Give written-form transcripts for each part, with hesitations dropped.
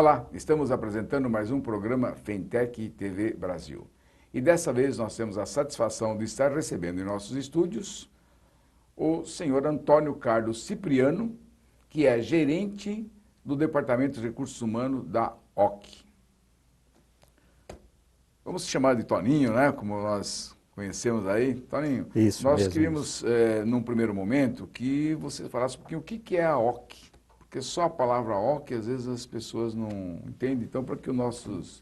Olá, estamos apresentando mais um programa Fintech TV Brasil. E dessa vez nós temos a satisfação de estar recebendo em nossos estúdios o senhor Antônio Carlos Cipriano, que é gerente do Departamento de Recursos Humanos da OC. Vamos chamar de Toninho, né? Como nós conhecemos aí. Toninho, Isso nós mesmo. queríamos, num primeiro momento, que você falasse um pouquinho o que é a OC. Porque só a palavra OC, às vezes as pessoas não entendem. Então, para que os nossos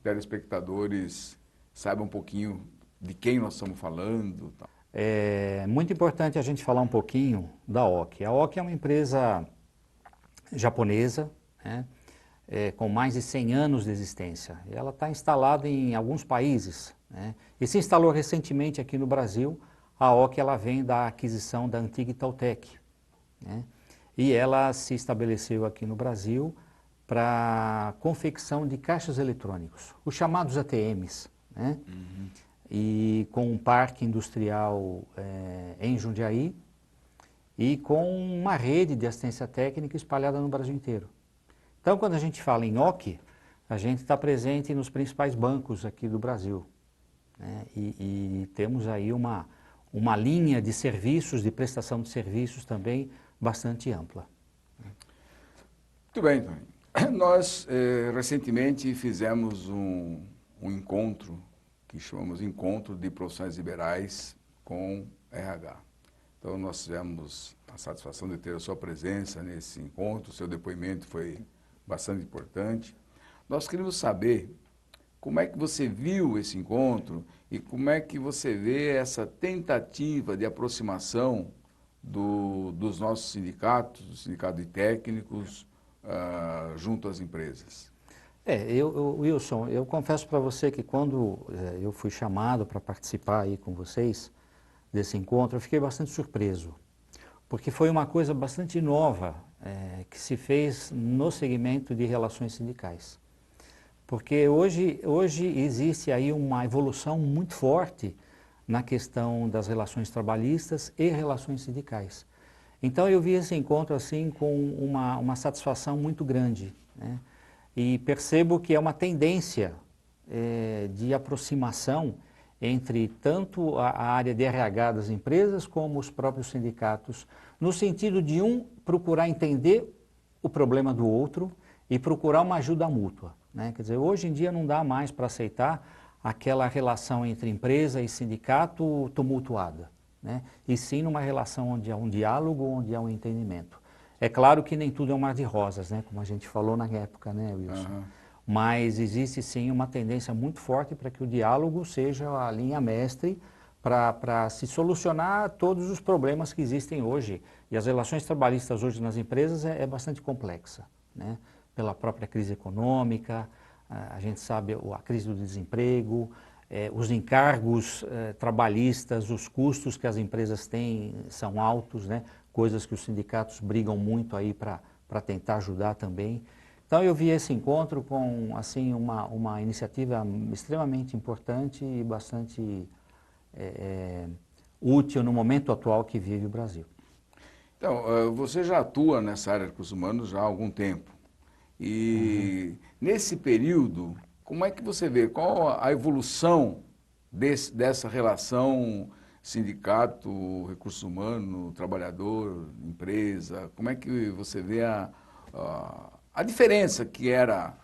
telespectadores saibam um pouquinho de quem nós estamos falando. Tá? É muito importante a gente falar um pouquinho da OC. A OC é uma empresa japonesa, né, com mais de 100 anos de existência. Ela está instalada em alguns países, né, e se instalou recentemente aqui no Brasil. A OC ela vem da aquisição da antiga Itautec, né, e ela se estabeleceu aqui no Brasil para confecção de caixas eletrônicos, os chamados ATMs, né, e com um parque industrial em Jundiaí e com uma rede de assistência técnica espalhada no Brasil inteiro. Então, quando a gente fala em OC, a gente está presente nos principais bancos aqui do Brasil, né? E temos aí uma linha de serviços, de prestação de serviços também bastante ampla. Muito bem, Toninho. Nós recentemente fizemos um encontro que chamamos Encontro de Profissionais Liberais com RH. Então, nós tivemos a satisfação de ter a sua presença nesse encontro, o seu depoimento foi bastante importante. Nós queríamos saber como é que você viu esse encontro e como é que você vê essa tentativa de aproximação dos nossos sindicatos, do sindicato de técnicos, junto às empresas. Wilson, eu confesso para você que quando eu fui chamado para participar aí com vocês desse encontro, eu fiquei bastante surpreso, porque foi uma coisa bastante nova que se fez no segmento de relações sindicais. Porque hoje existe aí uma evolução muito forte na questão das relações trabalhistas e relações sindicais. Então eu vi esse encontro assim com uma satisfação muito grande, né? E percebo que é uma tendência de aproximação entre tanto a área de RH das empresas como os próprios sindicatos, no sentido de um procurar entender o problema do outro e procurar uma ajuda mútua, né? Quer dizer, hoje em dia não dá mais para aceitar aquela relação entre empresa e sindicato tumultuada, né? E sim numa relação onde há um diálogo, onde há um entendimento. É claro que nem tudo é um mar de rosas, né? Como a gente falou na época, né, Wilson? Mas existe sim uma tendência muito forte para que o diálogo seja a linha mestre para se solucionar todos os problemas que existem hoje. E as relações trabalhistas hoje nas empresas é bastante complexa, né? Pela própria crise econômica, a gente sabe a crise do desemprego, os encargos trabalhistas, os custos que as empresas têm são altos, né? Coisas que os sindicatos brigam muito aí para tentar ajudar também. Então eu vi esse encontro com assim, uma iniciativa extremamente importante e bastante útil no momento atual que vive o Brasil. Então, você já atua nessa área de recursos humanos já há algum tempo. E nesse período, como é que você vê? Qual a evolução dessa relação sindicato, recurso humano, trabalhador, empresa? Como é que você vê a diferença que era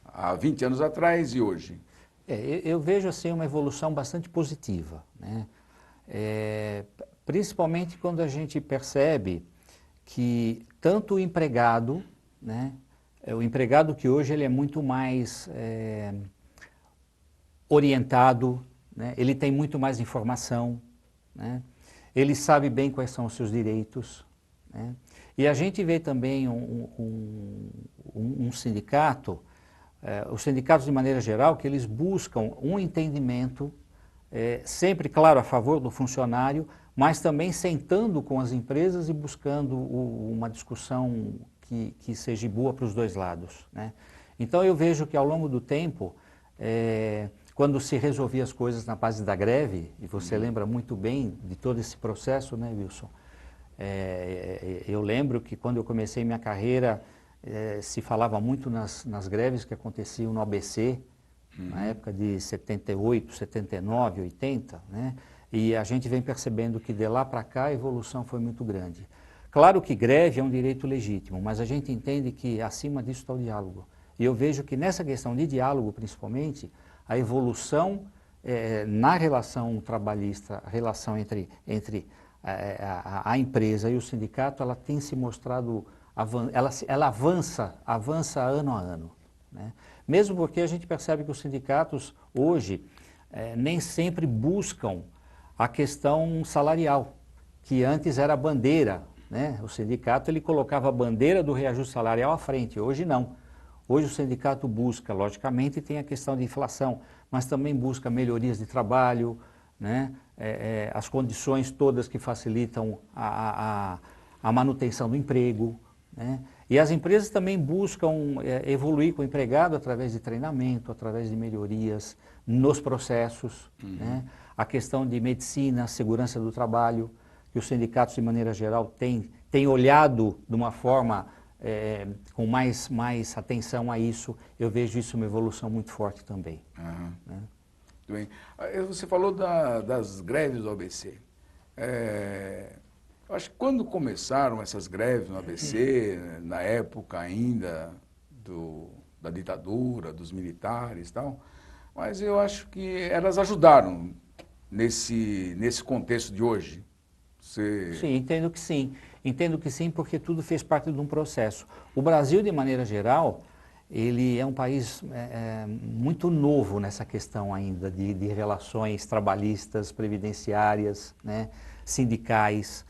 há 20 anos atrás e hoje? Eu vejo assim uma evolução bastante positiva, né? Principalmente quando a gente percebe que tanto o empregado, né? O empregado que hoje ele é muito mais orientado, né? Ele tem muito mais informação, né? Ele sabe bem quais são os seus direitos, né? E a gente vê também um sindicato, os sindicatos de maneira geral, que eles buscam um entendimento, sempre, claro, a favor do funcionário, mas também sentando com as empresas e buscando uma discussão que seja boa para os dois lados, né? Então eu vejo que ao longo do tempo, quando se resolvia as coisas na base da greve, e você lembra muito bem de todo esse processo, né, Wilson? Eu lembro que quando eu comecei minha carreira, se falava muito nas greves que aconteciam no ABC, na época de 78, 79, 80, né? E a gente vem percebendo que de lá para cá a evolução foi muito grande. Claro que greve é um direito legítimo, mas a gente entende que acima disso está o diálogo. E eu vejo que nessa questão de diálogo, principalmente, a evolução na relação trabalhista, a relação entre a empresa e o sindicato, ela tem se mostrado, ela avança ano a ano, né? Mesmo porque a gente percebe que os sindicatos hoje nem sempre buscam a questão salarial, que antes era a bandeira, né? O sindicato ele colocava a bandeira do reajuste salarial à frente, hoje não. Hoje o sindicato busca, logicamente, tem a questão de inflação, mas também busca melhorias de trabalho, né? As condições todas que facilitam a manutenção do emprego, né? E as empresas também buscam evoluir com o empregado através de treinamento, através de melhorias nos processos, né? A questão de medicina, segurança do trabalho, que os sindicatos, de maneira geral, têm olhado de uma forma com mais atenção a isso. Eu vejo isso uma evolução muito forte também. Uhum. Né? Muito bem. Você falou das greves do ABC. Eu acho que quando começaram essas greves no ABC, na época ainda da ditadura, dos militares e tal, mas eu acho que elas ajudaram nesse contexto de hoje. Sim, entendo que sim. Entendo que sim, porque tudo fez parte de um processo. O Brasil, de maneira geral, ele é um país muito novo nessa questão ainda de relações trabalhistas, previdenciárias, né, sindicais.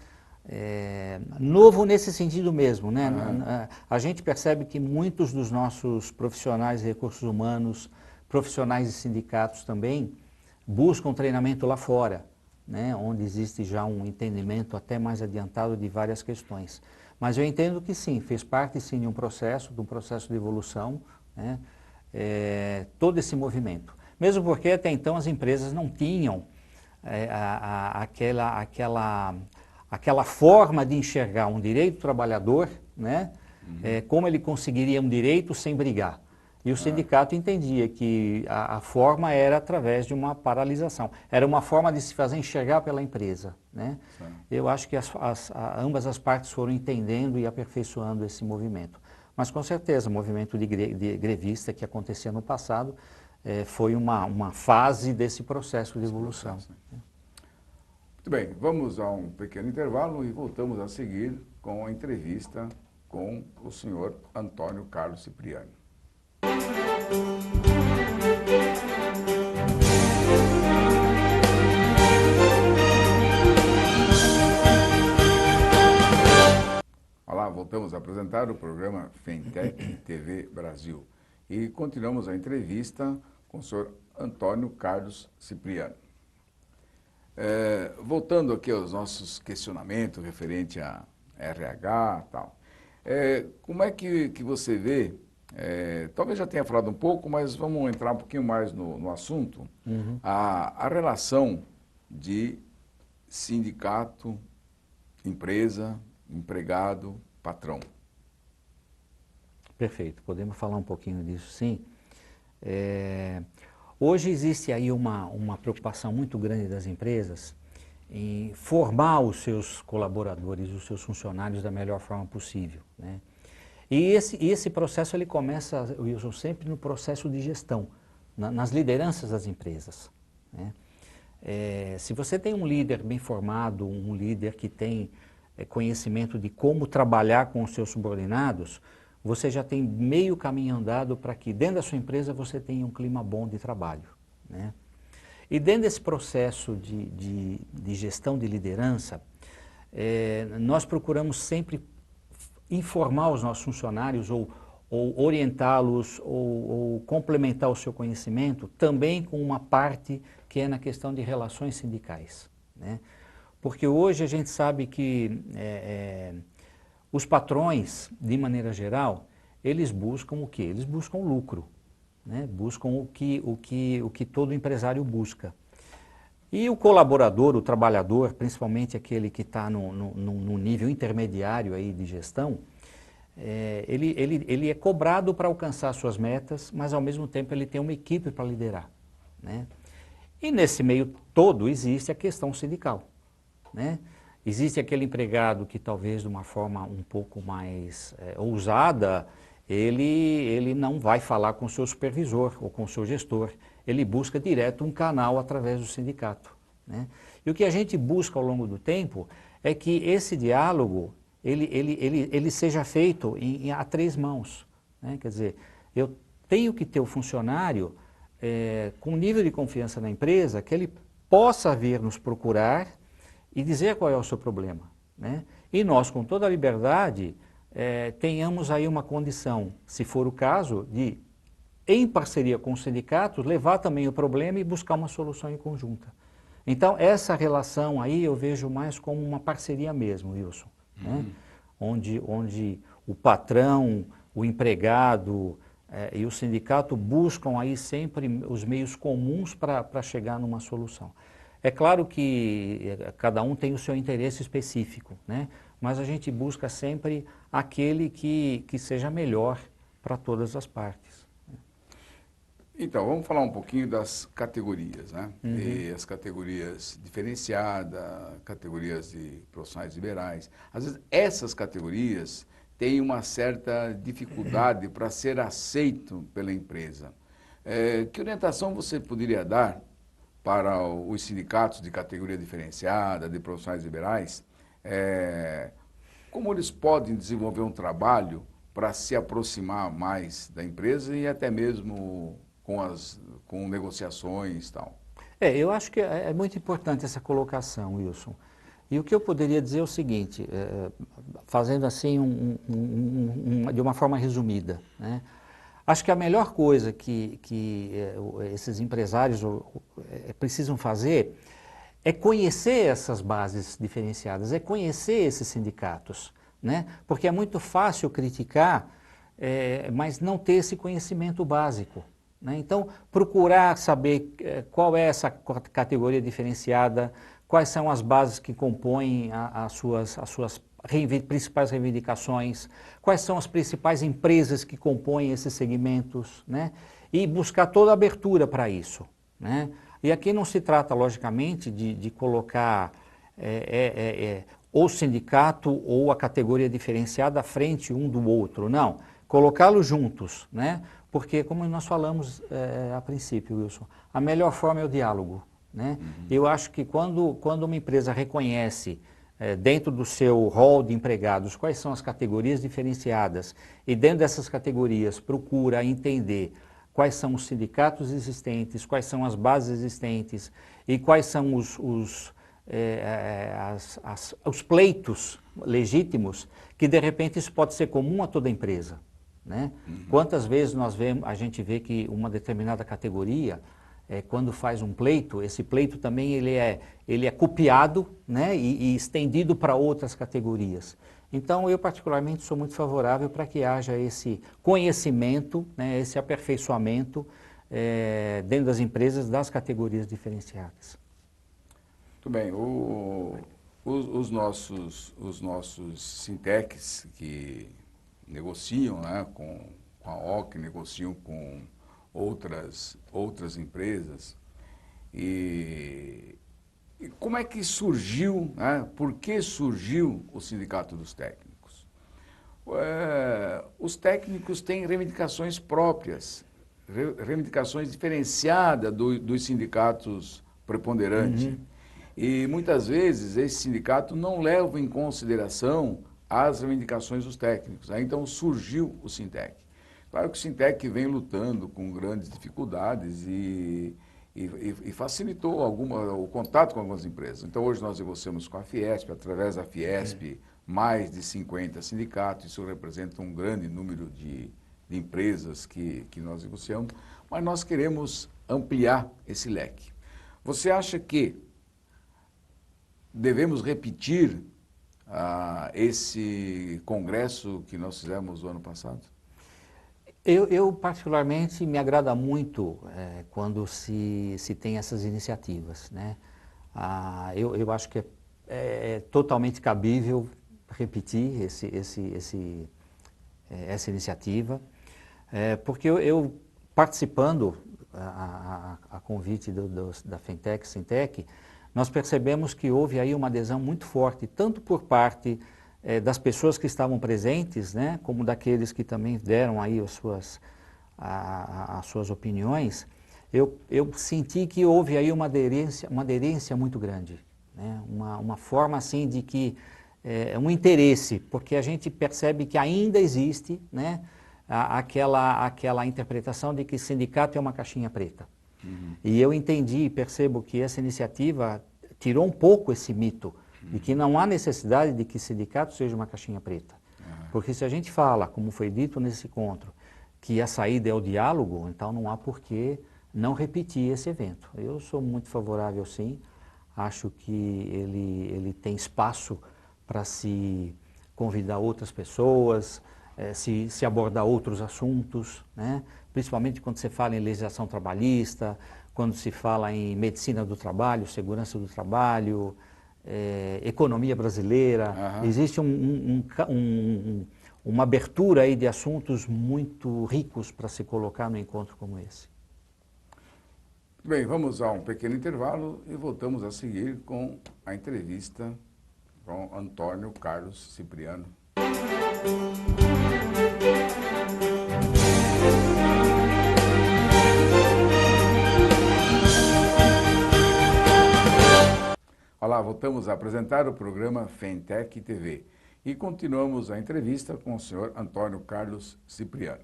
Novo nesse sentido mesmo, né? A gente percebe que muitos dos nossos profissionais de recursos humanos, profissionais de sindicatos também, buscam treinamento lá fora, né? Onde existe já um entendimento até mais adiantado de várias questões. Mas eu entendo que sim, fez parte sim de um processo de evolução, né? Todo esse movimento. Mesmo porque até então as empresas não tinham aquela forma de enxergar um direito do trabalhador, né? Como ele conseguiria um direito sem brigar. E o sindicato entendia que a forma era através de uma paralisação. Era uma forma de se fazer enxergar pela empresa, né? Eu acho que ambas as partes foram entendendo e aperfeiçoando esse movimento. Mas com certeza o movimento de grevista que acontecia no passado foi uma fase desse processo de evolução. Muito bem, vamos a um pequeno intervalo e voltamos a seguir com a entrevista com o senhor Antônio Carlos Cipriani. Olá, voltamos a apresentar o programa Fintech TV Brasil e continuamos a entrevista com o senhor Antônio Carlos Cipriani. Voltando aqui aos nossos questionamentos referente a RH e tal, como é que você vê, talvez já tenha falado um pouco, mas vamos entrar um pouquinho mais no assunto, a relação de sindicato, empresa, empregado, patrão. Perfeito, podemos falar um pouquinho disso, sim. Hoje existe aí uma preocupação muito grande das empresas em formar os seus colaboradores, os seus funcionários da melhor forma possível, né? E esse processo ele começa, Wilson, sempre no processo de gestão, nas lideranças das empresas, né? Se você tem um líder bem formado, um líder que tem conhecimento de como trabalhar com os seus subordinados, você já tem meio caminho andado para que dentro da sua empresa você tenha um clima bom de trabalho, né? E dentro desse processo de gestão de liderança, nós procuramos sempre informar os nossos funcionários ou orientá-los ou complementar o seu conhecimento também com uma parte que é na questão de relações sindicais, né? Porque hoje a gente sabe que os patrões, de maneira geral, eles buscam o quê? Eles buscam lucro, né? Buscam o que todo empresário busca. E o colaborador, o trabalhador, principalmente aquele que está no nível intermediário aí de gestão, ele é cobrado para alcançar suas metas, mas ao mesmo tempo ele tem uma equipe para liderar, né? E nesse meio todo existe a questão sindical, né? Existe aquele empregado que talvez de uma forma um pouco mais ousada, ele não vai falar com o seu supervisor ou com o seu gestor, ele busca direto um canal através do sindicato, né? E o que a gente busca ao longo do tempo é que esse diálogo ele seja feito a três mãos, né? Quer dizer, eu tenho que ter o funcionário com nível de confiança na empresa, que ele possa vir nos procurar e dizer qual é o seu problema, né? E nós, com toda a liberdade, tenhamos aí uma condição, se for o caso, de, em parceria com os sindicatos, levar também o problema e buscar uma solução em conjunta. Então, essa relação aí eu vejo mais como uma parceria mesmo, Wilson, né? Onde o patrão, o empregado e o sindicato buscam aí sempre os meios comuns para chegar numa solução. É claro que cada um tem o seu interesse específico, né? Mas a gente busca sempre aquele que seja melhor para todas as partes. Então, vamos falar um pouquinho das categorias, né? E as categorias diferenciadas, categorias de profissionais liberais. Às vezes, essas categorias têm uma certa dificuldade para ser aceito pela empresa. Que orientação você poderia dar para os sindicatos de categoria diferenciada, de profissionais liberais? Como eles podem desenvolver um trabalho para se aproximar mais da empresa e até mesmo com negociações e tal? Eu acho que é muito importante essa colocação, Wilson. E o que eu poderia dizer é o seguinte, fazendo assim de uma forma resumida, né? Acho que a melhor coisa que esses empresários precisam fazer é conhecer essas bases diferenciadas, é conhecer esses sindicatos, né? Porque é muito fácil criticar, mas não ter esse conhecimento básico, né? Então, procurar saber qual é essa categoria diferenciada, quais são as bases que compõem as suas principais reivindicações, quais são as principais empresas que compõem esses segmentos, né? E buscar toda a abertura para isso, né? E aqui não se trata, logicamente, de colocar o sindicato ou a categoria diferenciada à frente um do outro, não. Colocá-los juntos, né? Porque, como nós falamos a princípio, Wilson, a melhor forma é o diálogo, né? Eu acho que quando uma empresa reconhece dentro do seu rol de empregados quais são as categorias diferenciadas e dentro dessas categorias procura entender quais são os sindicatos existentes, quais são as bases existentes e quais são os pleitos legítimos, que de repente isso pode ser comum a toda a empresa, né? Quantas vezes a gente vê que uma determinada categoria, quando faz um pleito, esse pleito também ele é copiado, né, e estendido para outras categorias. Então, eu particularmente sou muito favorável para que haja esse conhecimento, né, esse aperfeiçoamento dentro das empresas das categorias diferenciadas. Muito bem. Os nossos sintecs que negociam, né, com a OC, negociam com outras empresas. E como é que surgiu, né? Por que surgiu o Sindicato dos Técnicos? Os técnicos têm reivindicações próprias, reivindicações diferenciadas dos sindicatos preponderantes. E muitas vezes esse sindicato não leva em consideração as reivindicações dos técnicos. Aí então surgiu o Sintec. Claro que o Sintec vem lutando com grandes dificuldades e facilitou o contato com algumas empresas. Então hoje nós negociamos com a Fiesp, através da Fiesp, mais de 50 sindicatos, isso representa um grande número de empresas que nós negociamos, mas nós queremos ampliar esse leque. Você acha que devemos repetir esse congresso que nós fizemos no ano passado? Eu particularmente me agrada muito quando se tem essas iniciativas, né? Eu acho que é totalmente cabível repetir essa iniciativa, porque eu participando a convite da Fintech, Sintec, nós percebemos que houve aí uma adesão muito forte, tanto por parte das pessoas que estavam presentes, né, como daqueles que também deram aí as suas opiniões. Eu senti que houve aí uma aderência muito grande, né, uma forma assim de que, um interesse, porque a gente percebe que ainda existe, né, aquela interpretação de que sindicato é uma caixinha preta. Uhum. E eu entendi e percebo que essa iniciativa tirou um pouco esse mito, de que não há necessidade de que sindicato seja uma caixinha preta. Porque se a gente fala, como foi dito nesse encontro, que a saída é o diálogo, então não há por que não repetir esse evento. Eu sou muito favorável, sim. Acho que ele tem espaço para se convidar outras pessoas, se abordar outros assuntos, né? Principalmente quando se fala em legislação trabalhista, quando se fala em medicina do trabalho, segurança do trabalho, economia brasileira. Uhum. Existe uma abertura aí de assuntos muito ricos para se colocar num encontro como esse. Bem, vamos a um pequeno intervalo e voltamos a seguir com a entrevista com Antônio Carlos Cipriano. Olá, voltamos a apresentar o programa Fintech TV e continuamos a entrevista com o senhor Antônio Carlos Cipriano.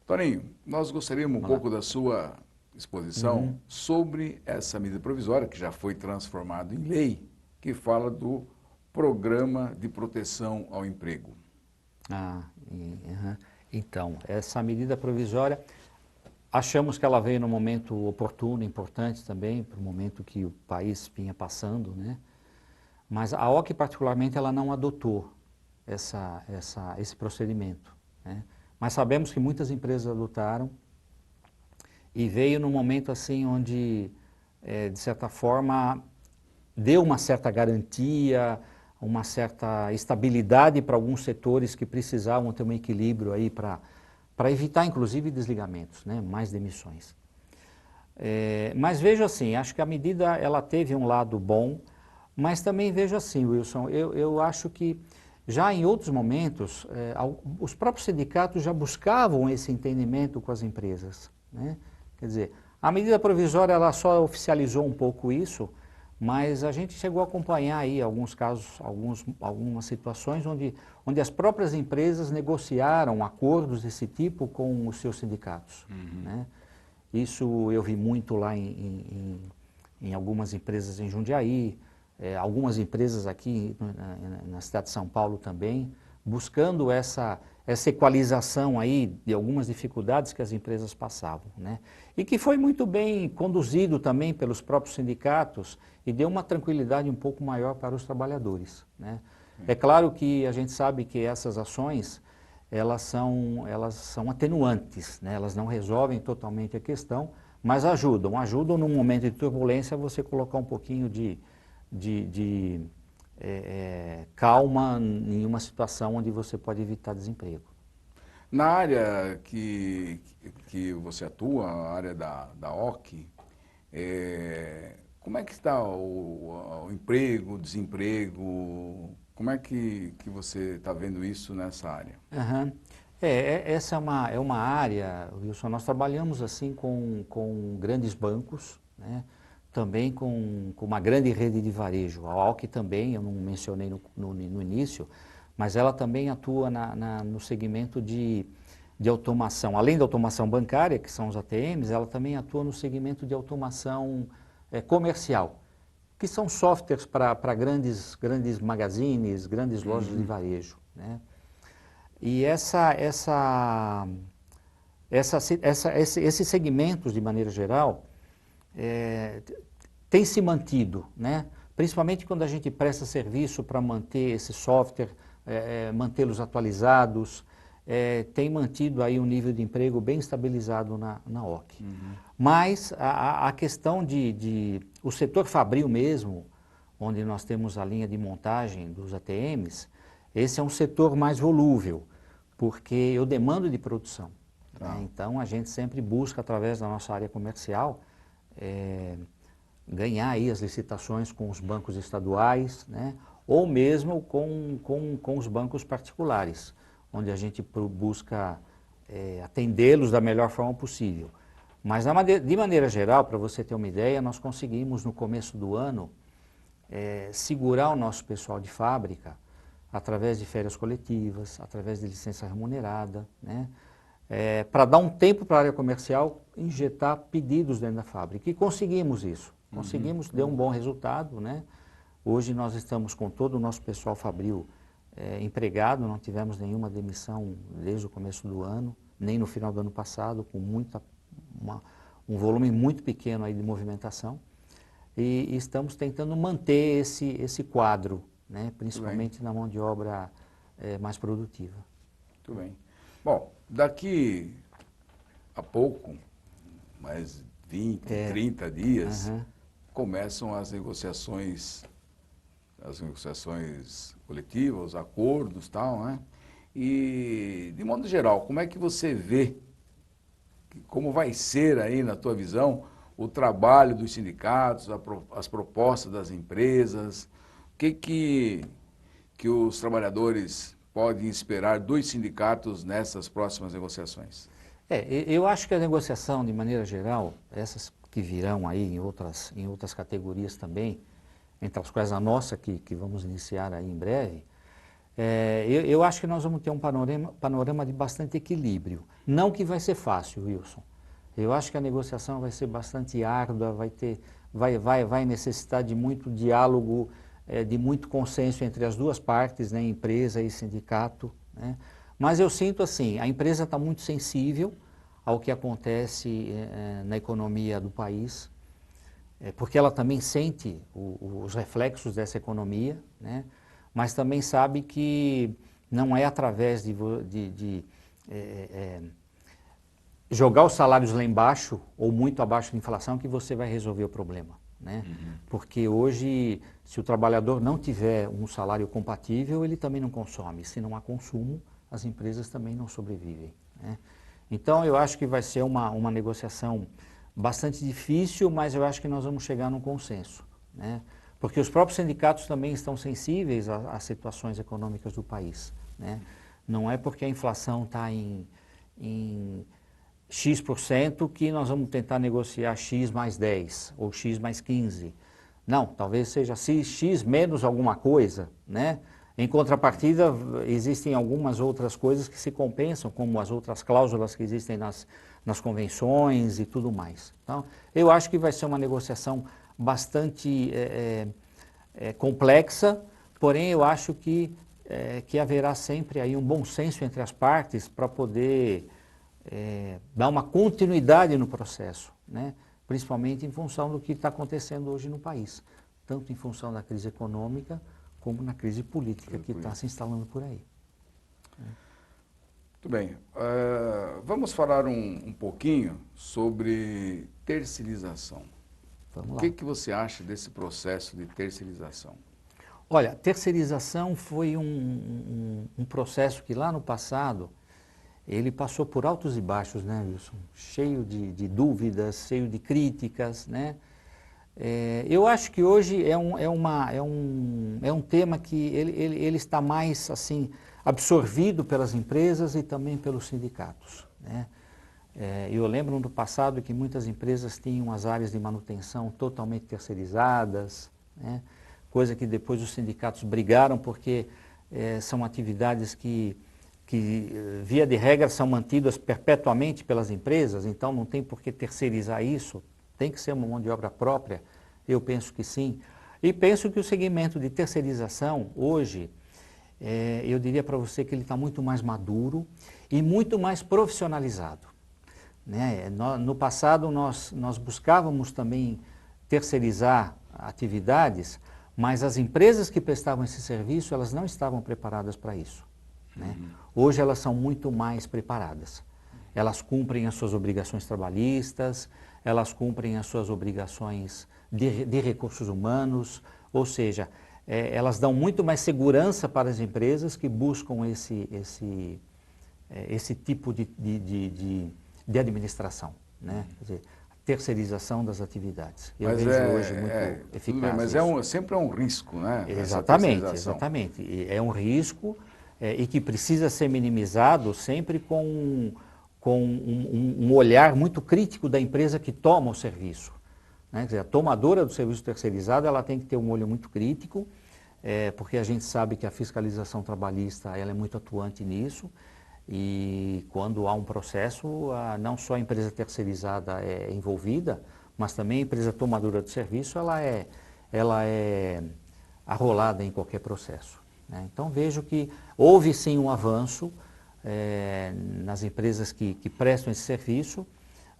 Toninho, nós gostaríamos um pouco da sua exposição sobre essa medida provisória que já foi transformada em lei, que fala do Programa de Proteção ao Emprego. Então, essa medida provisória, achamos que ela veio no momento oportuno, importante também, para o momento que o país vinha passando, né? Mas a OCI, particularmente, ela não adotou esse procedimento, né? Mas sabemos que muitas empresas adotaram e veio num momento assim onde, de certa forma, deu uma certa garantia, uma certa estabilidade para alguns setores que precisavam ter um equilíbrio aí para evitar, inclusive, desligamentos, né? Mais demissões. Mas vejo assim, acho que a medida ela teve um lado bom, mas também vejo assim, Wilson, eu acho que já em outros momentos, os próprios sindicatos já buscavam esse entendimento com as empresas, né? Quer dizer, a medida provisória ela só oficializou um pouco isso, mas a gente chegou a acompanhar aí alguns casos, algumas situações onde as próprias empresas negociaram acordos desse tipo com os seus sindicatos, né? Isso eu vi muito lá em algumas empresas em Jundiaí, algumas empresas aqui na cidade de São Paulo também, buscando essa equalização aí de algumas dificuldades que as empresas passavam, né? E que foi muito bem conduzido também pelos próprios sindicatos e deu uma tranquilidade um pouco maior para os trabalhadores, né? É claro que a gente sabe que essas ações, elas são atenuantes, né? Elas não resolvem totalmente a questão, mas ajudam num momento de turbulência você colocar um pouquinho de calma em uma situação onde você pode evitar desemprego. Na área que você atua, a área da OCI, como é que está o emprego, o desemprego? Como é que você está vendo isso nessa área? Essa é uma área, Wilson, nós trabalhamos assim com grandes bancos, né? Também com uma grande rede de varejo. A OCI também, eu não mencionei no início, mas ela também atua no segmento de automação. Além da automação bancária, que são os ATMs, ela também atua no segmento de automação comercial, que são softwares para grandes magazines, grandes lojas de varejo, né? E esses segmentos, de maneira geral, tem se mantido, né? Principalmente quando a gente presta serviço para manter esse software, mantê-los atualizados, tem mantido aí um nível de emprego bem estabilizado na OCI. Mas a questão o setor fabril mesmo, onde nós temos a linha de montagem dos ATMs, Esse é um setor mais volúvel, porque eu demando de produção. Tá. Né? Então, a gente sempre busca, através da nossa área comercial, ganhar aí as licitações com os bancos estaduais, né? Ou mesmo com os bancos particulares, onde a gente busca atendê-los da melhor forma possível. Mas, de maneira geral, para você ter uma ideia, nós conseguimos, no começo do ano, segurar o nosso pessoal de fábrica através de férias coletivas, através de licença remunerada, né? Para dar um tempo para a área comercial injetar pedidos dentro da fábrica. E conseguimos isso. Conseguimos, deu um bom resultado, né? Hoje nós estamos com todo o nosso pessoal fabril empregado, não tivemos nenhuma demissão desde o começo do ano, nem no final do ano passado, com um volume muito pequeno aí de movimentação. E estamos tentando manter esse quadro, né? Principalmente na mão de obra mais produtiva. Muito bem. Bom, daqui a pouco, mais 20, 30 dias, começam as negociações coletivas, os acordos e tal, né? E, de modo geral, como é que você vê, como vai ser aí, na tua visão, o trabalho dos sindicatos, as propostas das empresas, o que os trabalhadores podem esperar dos sindicatos nessas próximas negociações? Eu acho que a negociação, de maneira geral, essas que virão aí em outras categorias também, entre as quais a nossa, que vamos iniciar aí em breve, eu acho que nós vamos ter um panorama de bastante equilíbrio. Não que vai ser fácil, Wilson. Eu acho que a negociação vai ser bastante árdua, vai necessitar de muito diálogo, de muito consenso entre as duas partes, né, empresa e sindicato, né? Mas eu sinto assim, a empresa está muito sensível ao que acontece na economia do país, porque ela também sente os reflexos dessa economia, né? Mas também sabe que não é através de jogar os salários lá embaixo ou muito abaixo da inflação que você vai resolver o problema, né? Porque hoje, se o trabalhador não tiver um salário compatível, ele também não consome. Se não há consumo, as empresas também não sobrevivem, né? Então, eu acho que vai ser uma negociação bastante difícil, mas eu acho que nós vamos chegar num consenso, né? Porque os próprios sindicatos também estão sensíveis às situações econômicas do país, né? Não é porque a inflação está em X% que nós vamos tentar negociar X mais 10 ou X mais 15. Não, talvez seja X menos alguma coisa, né? Em contrapartida, existem algumas outras coisas que se compensam, como as outras cláusulas que existem nas convenções e tudo mais. Então, eu acho que vai ser uma negociação bastante complexa, porém eu acho que haverá sempre aí um bom senso entre as partes para poder dar uma continuidade no processo, né? Principalmente em função do que está acontecendo hoje no país, tanto em função da crise econômica como na crise política que está se instalando por aí. Muito bem. Vamos falar um pouquinho sobre terceirização. Vamos lá. O que você acha desse processo de terceirização? Olha, terceirização foi um processo que lá no passado ele passou por altos e baixos, né, Wilson? Cheio de dúvidas, cheio de críticas, né? Eu acho que hoje é um tema que ele está mais assim absorvido pelas empresas e também pelos sindicatos, né? Eu lembro no passado que muitas empresas tinham as áreas de manutenção totalmente terceirizadas, né? Coisa que depois os sindicatos brigaram porque são atividades que via de regra são mantidas perpetuamente pelas empresas, então não tem por que terceirizar isso, tem que ser uma mão de obra própria, eu penso que sim. E penso que o segmento de terceirização hoje, eu diria para você que ele está muito mais maduro e muito mais profissionalizado, né? No passado nós buscávamos também terceirizar atividades, mas as empresas que prestavam esse serviço, elas não estavam preparadas para isso, né? Hoje elas são muito mais preparadas. Elas cumprem as suas obrigações trabalhistas, elas cumprem as suas obrigações de recursos humanos, ou seja, elas dão muito mais segurança para as empresas que buscam esse tipo de administração, né? Quer dizer, terceirização das atividades. Eu vejo hoje muito eficaz tudo bem, mas isso. sempre é um risco, né? Exatamente, exatamente. E é um risco e que precisa ser minimizado sempre com um olhar muito crítico da empresa que toma o serviço, né? Quer dizer, a tomadora do serviço terceirizado, ela tem que ter um olho muito crítico, porque a gente sabe que a fiscalização trabalhista ela é muito atuante nisso. E quando há um processo, não só a empresa terceirizada é envolvida, mas também a empresa tomadora do serviço, ela é arrolada em qualquer processo, né? Então vejo que houve sim um avanço nas empresas que prestam esse serviço,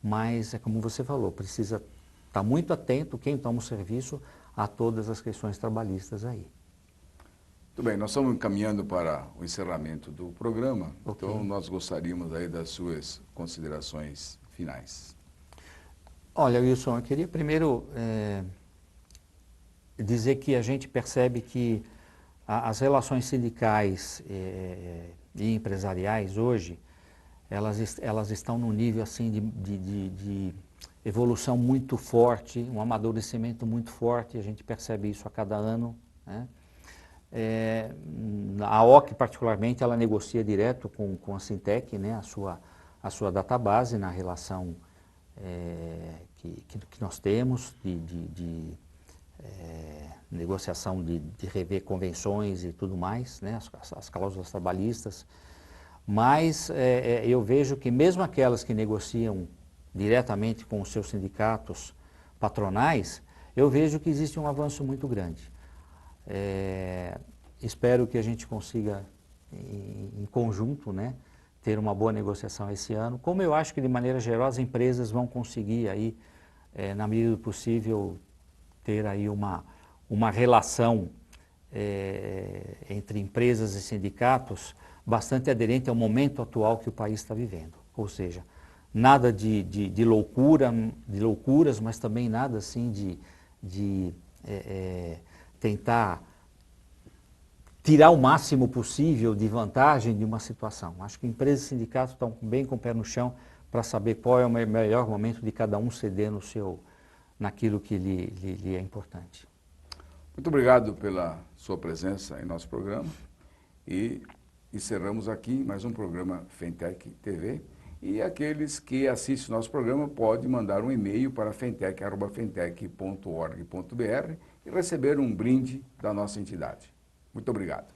mas é como você falou, precisa estar muito atento quem toma o serviço a todas as questões trabalhistas aí. Muito bem, nós estamos encaminhando para o encerramento do programa, Ok. Então nós gostaríamos aí das suas considerações finais. Olha, Wilson, eu queria primeiro dizer que a gente percebe que as relações sindicais e empresariais hoje, elas estão num nível assim de evolução muito forte, um amadurecimento muito forte, a gente percebe isso a cada ano, né? A OC, particularmente, ela negocia direto com a Sintec, né, a sua database na relação que nós temos de negociação de rever convenções e tudo mais, né, as cláusulas trabalhistas. Mas eu vejo que mesmo aquelas que negociam diretamente com os seus sindicatos patronais, eu vejo que existe um avanço muito grande. Espero que a gente consiga, em conjunto, né, ter uma boa negociação esse ano. Como eu acho que, de maneira geral, as empresas vão conseguir, aí, na medida do possível, ter aí uma relação entre empresas e sindicatos bastante aderente ao momento atual que o país está vivendo. Ou seja, nada de loucuras, mas também nada assim de tentar tirar o máximo possível de vantagem de uma situação. Acho que empresas e sindicatos estão bem com o pé no chão para saber qual é o melhor momento de cada um ceder naquilo que lhe é importante. Muito obrigado pela sua presença em nosso programa e encerramos aqui mais um programa Fentech TV. E aqueles que assistem o nosso programa podem mandar um e-mail para fentech@fentech.org.br e receber um brinde da nossa entidade. Muito obrigado.